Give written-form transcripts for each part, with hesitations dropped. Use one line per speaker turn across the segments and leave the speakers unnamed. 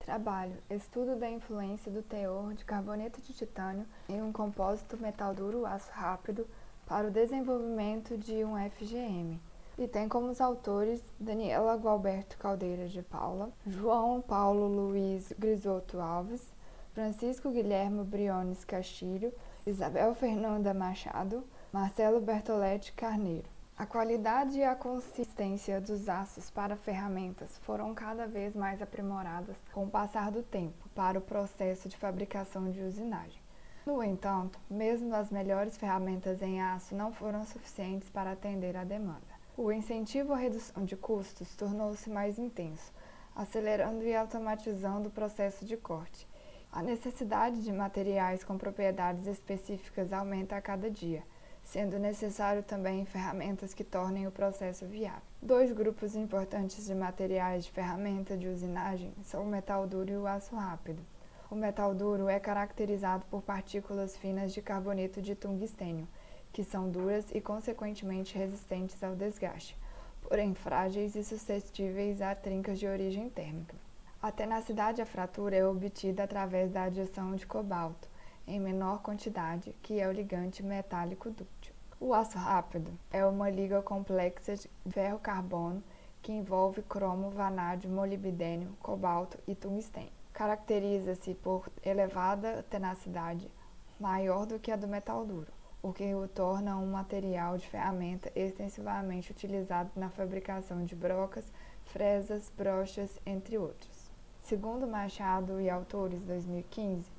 Trabalho: estudo da influência do teor de carboneto de titânio em um compósito metal duro aço rápido para o desenvolvimento de um FGM. E tem como os autores Daniela Gualberto Caldeira de Paula, João Paulo Luiz Grisotto Alves, Francisco Guilherme Briones Castilho, Isabel Fernanda Machado, Marcelo Bertoletti Carneiro. A qualidade e a consistência dos aços para ferramentas foram cada vez mais aprimoradas com o passar do tempo para o processo de fabricação de usinagem. No entanto, mesmo as melhores ferramentas em aço não foram suficientes para atender à demanda. O incentivo à redução de custos tornou-se mais intenso, acelerando e automatizando o processo de corte. A necessidade de materiais com propriedades específicas aumenta a cada dia, sendo necessário também ferramentas que tornem o processo viável. Dois grupos importantes de materiais de ferramenta de usinagem são o metal duro e o aço rápido. O metal duro é caracterizado por partículas finas de carboneto de tungstênio, que são duras e consequentemente resistentes ao desgaste, porém frágeis e suscetíveis a trincas de origem térmica. A tenacidade à fratura é obtida através da adição de cobalto, em menor quantidade, que é o ligante metálico dúctil. O aço rápido é uma liga complexa de ferro-carbono que envolve cromo, vanádio, molibdênio, cobalto e tungstênio. Caracteriza-se por elevada tenacidade, maior do que a do metal duro, o que o torna um material de ferramenta extensivamente utilizado na fabricação de brocas, fresas, brochas, entre outros. Segundo Machado e autores 2015,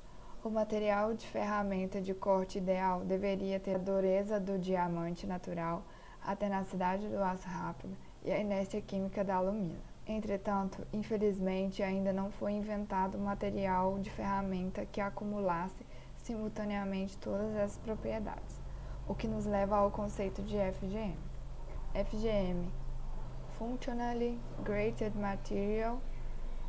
o material de ferramenta de corte ideal deveria ter a dureza do diamante natural, a tenacidade do aço rápido e a inércia química da alumina. Entretanto, infelizmente, ainda não foi inventado um material de ferramenta que acumulasse simultaneamente todas essas propriedades, o que nos leva ao conceito de FGM. FGM, Functionally Graded Material,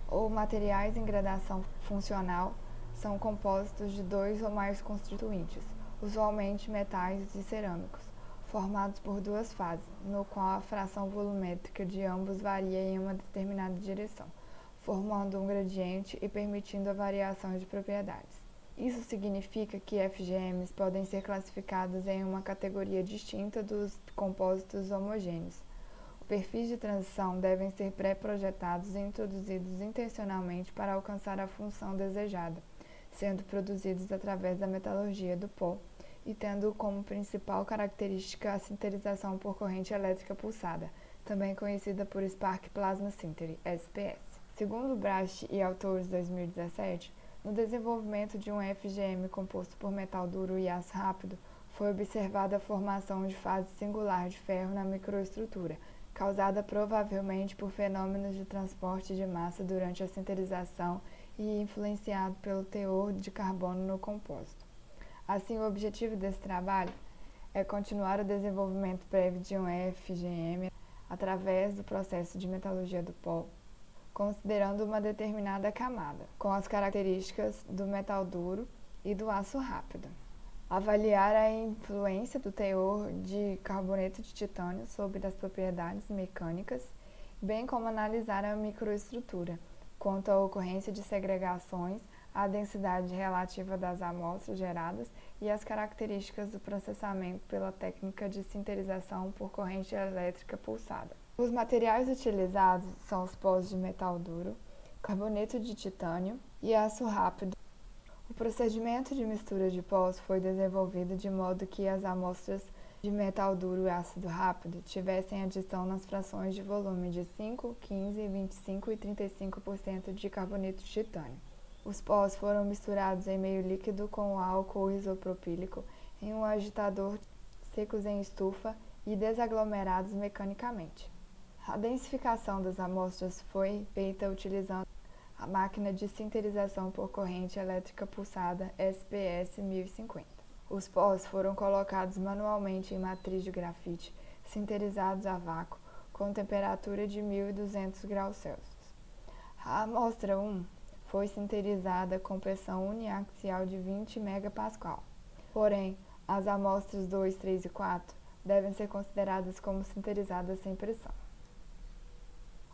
ou materiais em gradação funcional, são compostos de dois ou mais constituintes, usualmente metais e cerâmicos, formados por duas fases, no qual a fração volumétrica de ambos varia em uma determinada direção, formando um gradiente e permitindo a variação de propriedades. Isso significa que FGMs podem ser classificados em uma categoria distinta dos compósitos homogêneos. Os perfis de transição devem ser pré-projetados e introduzidos intencionalmente para alcançar a função desejada, sendo produzidos através da metalurgia do pó e tendo como principal característica a sinterização por corrente elétrica pulsada, também conhecida por Spark Plasma Sintering, SPS. Segundo Bracht e autores 2017, no desenvolvimento de um FGM composto por metal duro e aço rápido, foi observada a formação de fase singular de ferro na microestrutura, causada provavelmente por fenômenos de transporte de massa durante a sinterização e influenciado pelo teor de carbono no compósito. Assim, o objetivo desse trabalho é continuar o desenvolvimento prévio de um FGM através do processo de metalurgia do pó, considerando uma determinada camada, com as características do metal duro e do aço rápido. Avaliar a influência do teor de carboneto de titânio sobre as propriedades mecânicas, bem como analisar a microestrutura, quanto à ocorrência de segregações, a densidade relativa das amostras geradas e as características do processamento pela técnica de sinterização por corrente elétrica pulsada. Os materiais utilizados são os pós de metal duro, carboneto de titânio e aço rápido. O procedimento de mistura de pós foi desenvolvido de modo que as amostras de metal duro e ácido rápido tivessem adição nas frações de volume de 5, 15, 25 e 35% de carboneto de titânio. Os pós foram misturados em meio líquido com álcool isopropílico em um agitador, secos em estufa e desaglomerados mecanicamente. A densificação das amostras foi feita utilizando a máquina de sinterização por corrente elétrica pulsada SPS 1050. Os pós foram colocados manualmente em matriz de grafite, sinterizados a vácuo, com temperatura de 1200 graus Celsius. A amostra 1 foi sinterizada com pressão uniaxial de 20 MPa. Porém, as amostras 2, 3 e 4 devem ser consideradas como sinterizadas sem pressão.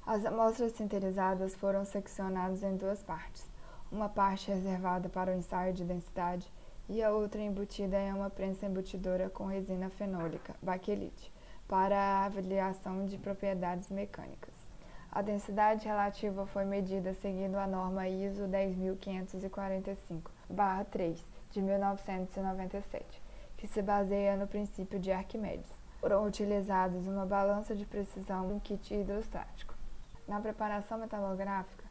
As amostras sinterizadas foram seccionadas em duas partes, uma parte reservada para o ensaio de densidade e a outra embutida em uma prensa embutidora com resina fenólica, baquelite, para a avaliação de propriedades mecânicas. A densidade relativa foi medida seguindo a norma ISO 10545-3 de 1997, que se baseia no princípio de Arquimedes. Foram utilizados uma balança de precisão e um kit hidrostático. Na preparação metalográfica,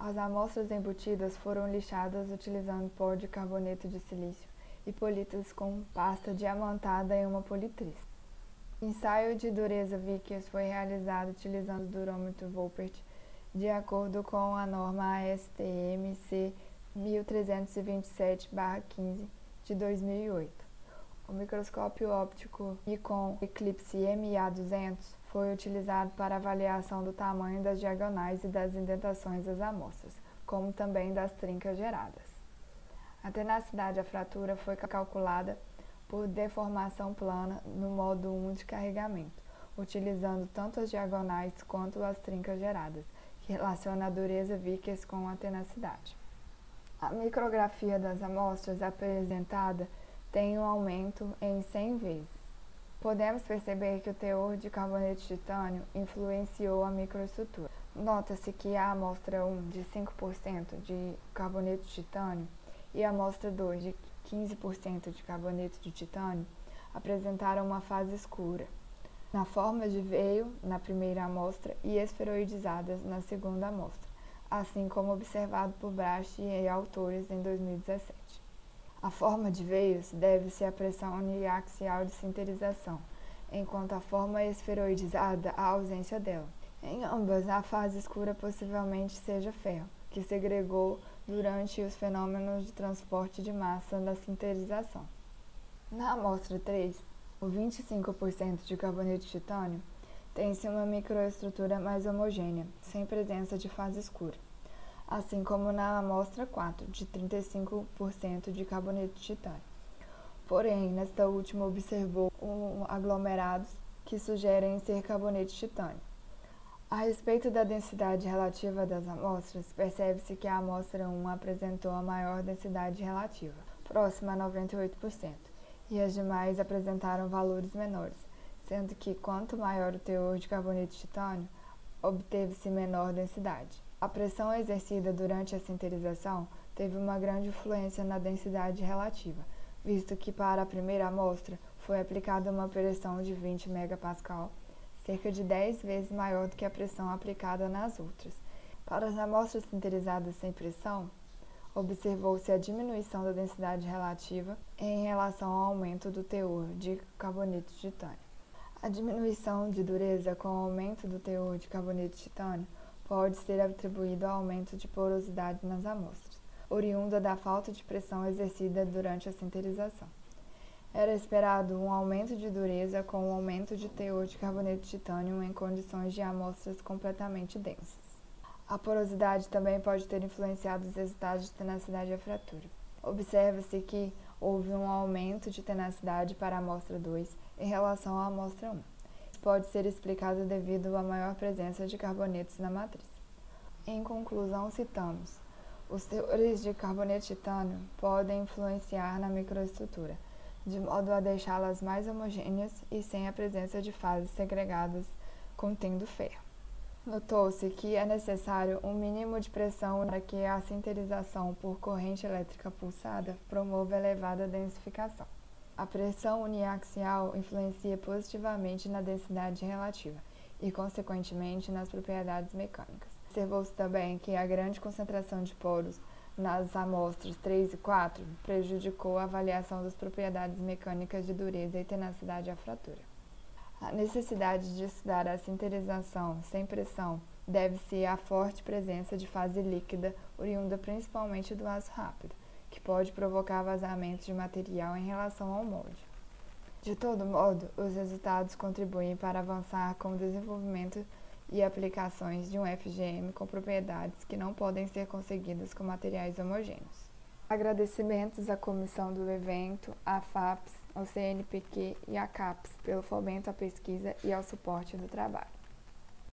as amostras embutidas foram lixadas utilizando pó de carboneto de silício e polidas com pasta diamantada em uma politriz. O ensaio de dureza Vickers foi realizado utilizando o durômetro Woppert, de acordo com a norma ASTM C 1327/15 de 2008. O microscópio óptico Nikon Eclipse MA200 foi utilizado para avaliação do tamanho das diagonais e das indentações das amostras, como também das trincas geradas. A tenacidade à fratura foi calculada por deformação plana no modo 1 de carregamento, utilizando tanto as diagonais quanto as trincas geradas, que relaciona a dureza Vickers com a tenacidade. A micrografia das amostras apresentada tem um aumento em 100 vezes. Podemos perceber que o teor de carboneto de titânio influenciou a microestrutura. Nota-se que a amostra 1 de 5% de carboneto de titânio e a amostra 2 de 15% de carboneto de titânio apresentaram uma fase escura, na forma de veio na primeira amostra e esferoidizadas na segunda amostra, assim como observado por Brache e autores em 2017. A forma de veios deve-se à pressão uniaxial de sinterização, enquanto a forma esferoidizada à ausência dela. Em ambas, a fase escura possivelmente seja ferro, que segregou durante os fenômenos de transporte de massa da sinterização. Na amostra 3, o 25% de carboneto de titânio tem-se uma microestrutura mais homogênea, sem presença de fase escura, assim como na amostra 4, de 35% de carboneto de titânio. Porém, nesta última observou aglomerados que sugerem ser carboneto de titânio. A respeito da densidade relativa das amostras, percebe-se que a amostra 1 apresentou a maior densidade relativa, próxima a 98%, e as demais apresentaram valores menores, sendo que quanto maior o teor de carboneto de titânio, obteve-se menor densidade. A pressão exercida durante a sinterização teve uma grande influência na densidade relativa, visto que para a primeira amostra foi aplicada uma pressão de 20 MPa, cerca de 10 vezes maior do que a pressão aplicada nas outras. Para as amostras sinterizadas sem pressão, observou-se a diminuição da densidade relativa em relação ao aumento do teor de carboneto de titânio. A diminuição de dureza com o aumento do teor de carboneto de titânio pode ser atribuída ao aumento de porosidade nas amostras, oriunda da falta de pressão exercida durante a sinterização. Era esperado um aumento de dureza com o aumento de teor de carboneto de titânio em condições de amostras completamente densas. A porosidade também pode ter influenciado os resultados de tenacidade à fratura. Observa-se que houve um aumento de tenacidade para a amostra 2 em relação à amostra 1. Isso pode ser explicado devido à maior presença de carbonetos na matriz. Em conclusão, citamos: os teores de carboneto de titânio podem influenciar na microestrutura, de modo a deixá-las mais homogêneas e sem a presença de fases segregadas contendo ferro. Notou-se que é necessário um mínimo de pressão para que a sinterização por corrente elétrica pulsada promova elevada densificação. A pressão uniaxial influencia positivamente na densidade relativa e, consequentemente, nas propriedades mecânicas. Observou-se também que a grande concentração de poros nas amostras 3 e 4 prejudicou a avaliação das propriedades mecânicas de dureza e tenacidade à fratura. A necessidade de estudar a sinterização sem pressão deve-se à forte presença de fase líquida, oriunda principalmente do aço rápido, que pode provocar vazamentos de material em relação ao molde. De todo modo, os resultados contribuem para avançar com o desenvolvimento e aplicações de um FGM com propriedades que não podem ser conseguidas com materiais homogêneos. Agradecimentos à comissão do evento, à FAPES, ao CNPq e à CAPES pelo fomento à pesquisa e ao suporte do trabalho.